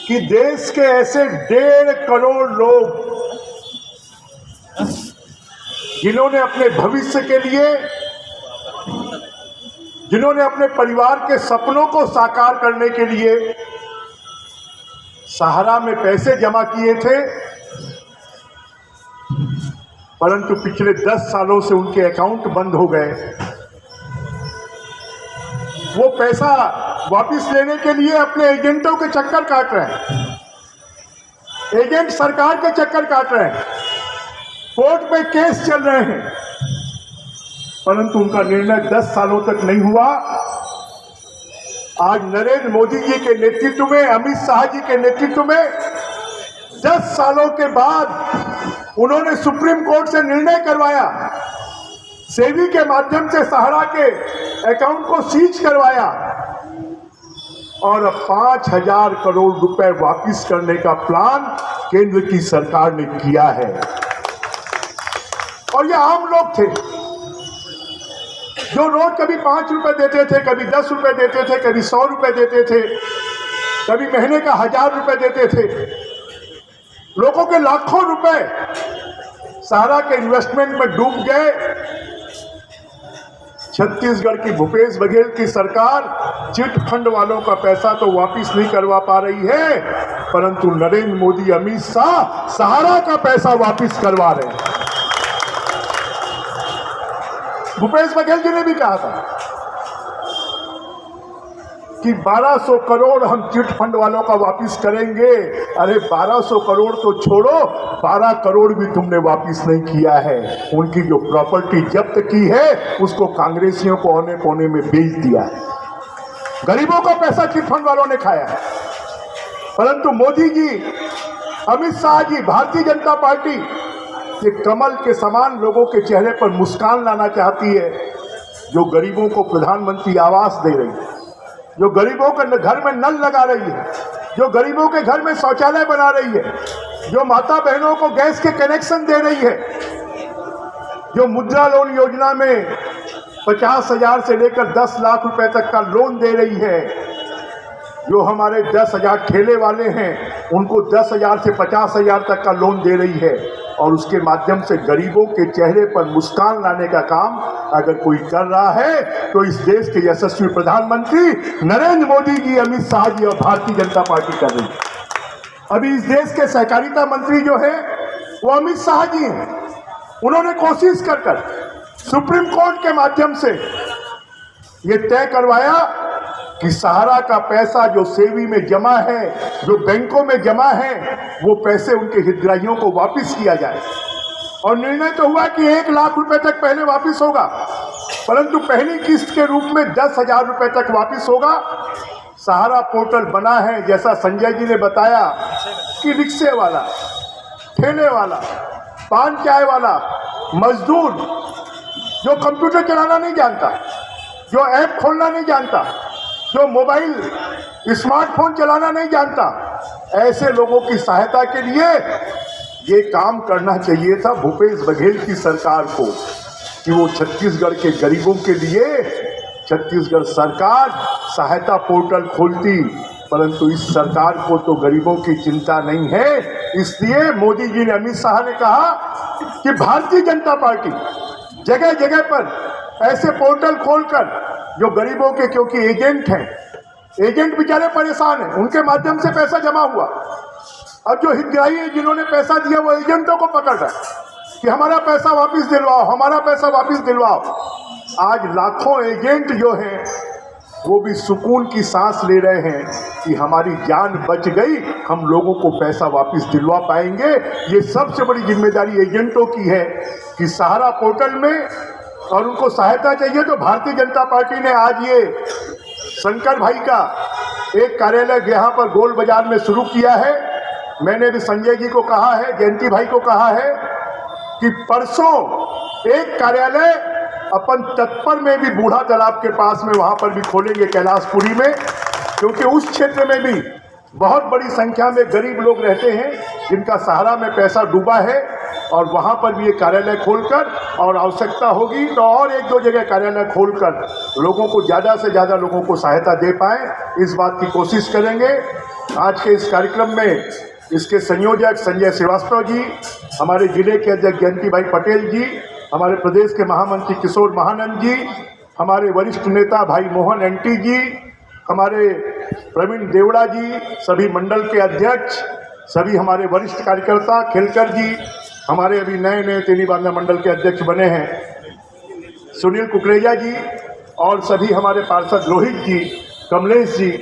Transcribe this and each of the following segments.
कि देश के ऐसे 1.5 करोड़ लोग जिन्होंने अपने भविष्य के लिए, जिन्होंने अपने परिवार के सपनों को साकार करने के लिए सहारा में पैसे जमा किए थे, परंतु पिछले 10 सालों से उनके अकाउंट बंद हो गए। वो पैसा वापस लेने के लिए अपने एजेंटों के चक्कर काट रहे हैं, एजेंट सरकार के चक्कर काट रहे हैं, कोर्ट में केस चल रहे हैं, परंतु उनका निर्णय 10 सालों तक नहीं हुआ। आज नरेंद्र मोदी जी के नेतृत्व में, अमित शाह जी के नेतृत्व में 10 सालों के बाद उन्होंने सुप्रीम कोर्ट से निर्णय करवाया, सेबी के माध्यम से सहारा के अकाउंट को सीज करवाया और 5,000 करोड़ रुपए वापस करने का प्लान केंद्र की सरकार ने किया है। और ये आम लोग थे जो रोज कभी 5 रुपए देते थे, कभी 10 रुपए देते थे, कभी 100 रुपए देते थे, कभी महीने का 1,000 रुपए देते थे। लोगों के लाखों रुपए सहारा के इन्वेस्टमेंट में डूब गए। छत्तीसगढ़ की भूपेश बघेल की सरकार चिट फंड वालों का पैसा तो वापस नहीं करवा पा रही है, परंतु नरेंद्र मोदी, अमित शाह सहारा का पैसा वापस करवा रहे हैं। भूपेश बघेल जी ने भी कहा था कि 1200 करोड़ हम चिट फंड वालों का वापस करेंगे। अरे 1200 करोड़ तो छोड़ो, 12 करोड़ भी तुमने वापस नहीं किया है। उनकी जो प्रॉपर्टी जब्त की है उसको कांग्रेसियों को औने पौने में बेच दिया है। गरीबों का पैसा चिट फंड वालों ने खाया है। परंतु मोदी जी, अमित शाह जी, भारतीय जनता पार्टी ये कमल के समान लोगों के चेहरे पर मुस्कान लाना चाहती है, जो गरीबों को प्रधानमंत्री आवास दे रही है, जो गरीबों के घर में नल लगा रही है, जो गरीबों के घर में शौचालय बना रही है, जो माता बहनों को गैस के कनेक्शन दे रही है, जो मुद्रा लोन योजना में 50,000 से लेकर 10 लाख रुपए तक का लोन दे रही है, जो हमारे 10,000 ठेले वाले हैं उनको 10,000 से 50,000 तक का लोन दे रही है, और उसके माध्यम से गरीबों के चेहरे पर मुस्कान लाने का काम अगर कोई कर रहा है तो इस देश के यशस्वी प्रधानमंत्री नरेंद्र मोदी जी, अमित शाह जी और भारतीय जनता पार्टी कर रही है। अभी इस देश के सहकारिता मंत्री जो है वो अमित शाह जी हैं। उन्होंने कोशिश कर सुप्रीम कोर्ट के माध्यम से ये तय करवाया कि सहारा का पैसा जो सेवी में जमा है, जो बैंकों में जमा है, वो पैसे उनके हितग्राहियों को वापस किया जाए। और निर्णय तो हुआ कि 1 लाख रुपए तक पहले वापस होगा, परंतु पहली किस्त के रूप में 10,000 रुपए तक वापस होगा। सहारा पोर्टल बना है, जैसा संजय जी ने बताया, कि रिक्शे वाला, ठेले वाला, पान चाय वाला, मजदूर जो कंप्यूटर चलाना नहीं जानता, जो ऐप खोलना नहीं जानता, जो मोबाइल स्मार्टफोन चलाना नहीं जानता, ऐसे लोगों की सहायता के लिए ये काम करना चाहिए था भूपेश बघेल की सरकार को, कि वो छत्तीसगढ़ के गरीबों के लिए छत्तीसगढ़ सरकार सहायता पोर्टल खोलती। परंतु इस सरकार को तो गरीबों की चिंता नहीं है। इसलिए मोदी जी ने, अमित शाह ने कहा कि भारतीय जनता पार्टी जगह जगह पर ऐसे पोर्टल खोलकर जो गरीबों के, क्योंकि एजेंट हैं, एजेंट बेचारे परेशान हैं, उनके माध्यम से पैसा जमा हुआ, अब जो हितग्राही है जिन्होंने पैसा दिया वो एजेंटों को पकड़ रहा है कि हमारा पैसा वापस दिलवाओ, हमारा पैसा वापस दिलवाओ। आज लाखों एजेंट जो हैं वो भी सुकून की सांस ले रहे हैं कि हमारी जान बच गई, हम लोगों को पैसा वापस दिलवा पाएंगे। ये सबसे बड़ी जिम्मेदारी एजेंटों की है कि सहारा पोर्टल में, और उनको सहायता चाहिए तो भारतीय जनता पार्टी ने आज ये शंकर भाई का एक कार्यालय यहाँ पर गोल बाजार में शुरू किया है। मैंने भी संजय जी को कहा है, जयंती भाई को कहा है कि परसों एक कार्यालय अपन तत्पर में भी बूढ़ा तालाब के पास में वहाँ पर भी खोलेंगे, कैलाशपुरी में, क्योंकि उस क्षेत्र में भी बहुत बड़ी संख्या में गरीब लोग रहते हैं जिनका सहारा में पैसा डूबा है, और वहाँ पर भी ये कार्यालय खोलकर, और आवश्यकता होगी तो और 1-2 जगह कार्यालय खोलकर लोगों को ज़्यादा से ज़्यादा लोगों को सहायता दे पाएँ, इस बात की कोशिश करेंगे। आज के इस कार्यक्रम में इसके संयोजक संजय श्रीवास्तव जी, हमारे जिले के अध्यक्ष जयंती भाई पटेल जी, हमारे प्रदेश के महामंत्री किशोर महानंद जी, हमारे वरिष्ठ नेता भाई मोहन एंटी जी, हमारे प्रवीण देवड़ा जी, सभी मंडल के अध्यक्ष, सभी हमारे वरिष्ठ कार्यकर्ता, खेलकर जी, हमारे अभी नए तेलीबांधा मंडल के अध्यक्ष बने हैं सुनील कुकरेजा जी, और सभी हमारे पार्षद रोहित जी, कमलेश जी,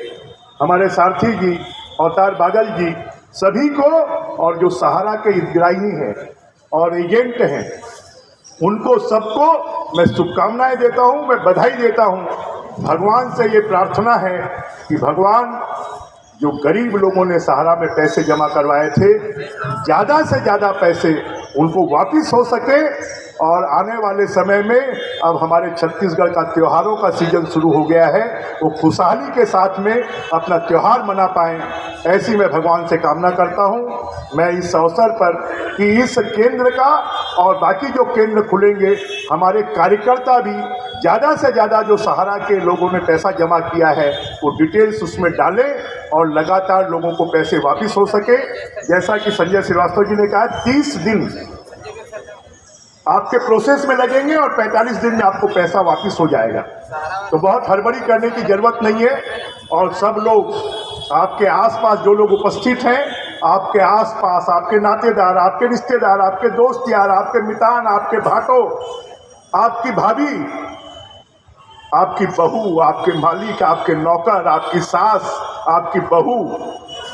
हमारे सारथी जी, अवतार बादल जी, सभी को, और जो सहारा के हितग्राही हैं और एजेंट हैं, उनको सबको मैं शुभकामनाएं देता हूं, मैं बधाई देता हूं। भगवान से ये प्रार्थना है कि भगवान जो गरीब लोगों ने सहारा में पैसे जमा करवाए थे, ज़्यादा से ज़्यादा पैसे उनको वापस हो सके, और आने वाले समय में अब हमारे छत्तीसगढ़ का त्योहारों का सीजन शुरू हो गया है, वो खुशहाली के साथ में अपना त्यौहार मना पाएँ, ऐसी मैं भगवान से कामना करता हूँ। मैं इस अवसर पर कि इस केंद्र का और बाकी जो केंद्र खुलेंगे, हमारे कार्यकर्ता भी ज़्यादा से ज़्यादा जो सहारा के लोगों ने पैसा जमा किया है वो डिटेल्स उसमें डालें और लगातार लोगों को पैसे वापस हो सके। जैसा कि संजय श्रीवास्तव जी ने कहा, 30 दिन आपके प्रोसेस में लगेंगे और 45 दिन में आपको पैसा वापस हो जाएगा। तो बहुत हड़बड़ी करने की ज़रूरत नहीं है, और सब लोग आपके आसपास जो लोग उपस्थित हैं, आपके आसपास आपके नातेदार, आपके रिश्तेदार, आपके दोस्त यार, आपके मितान, आपके भाटो, आपकी भाभी, आपकी बहू, आपके मालिक, आपके नौकर, आपकी सास, आपकी बहू,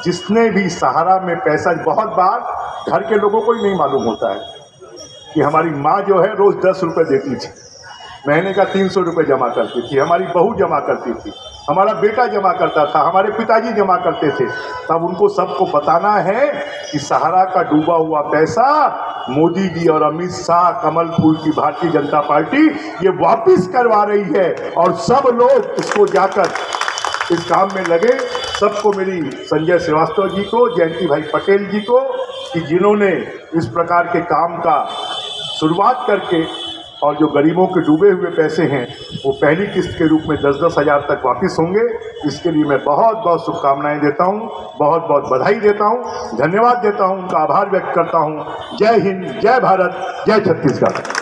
जिसने भी सहारा में पैसा, बहुत बार घर के लोगों को ही नहीं मालूम होता है कि हमारी माँ जो है रोज़ 10 रुपये देती थी, महीने का 300 रुपये जमा करती थी, हमारी बहू जमा करती थी, हमारा बेटा जमा करता था, हमारे पिताजी जमा करते थे। तब उनको सबको बताना है कि सहारा का डूबा हुआ पैसा मोदी जी और अमित शाह, कमल फूल की भारतीय जनता पार्टी ये वापस करवा रही है, और सब लोग इसको जाकर इस काम में लगे। सबको मेरी संजय श्रीवास्तव जी को, जयंती भाई पटेल जी को, कि जिन्होंने इस प्रकार के काम का शुरुआत करके, और जो गरीबों के डूबे हुए पैसे हैं वो पहली किस्त के रूप में 10-10 हज़ार तक वापस होंगे। इसके लिए मैं बहुत बहुत शुभकामनाएं देता हूं, बहुत बहुत बधाई देता हूं, धन्यवाद देता हूं, उनका आभार व्यक्त करता हूं। जय हिंद, जय भारत, जय छत्तीसगढ़।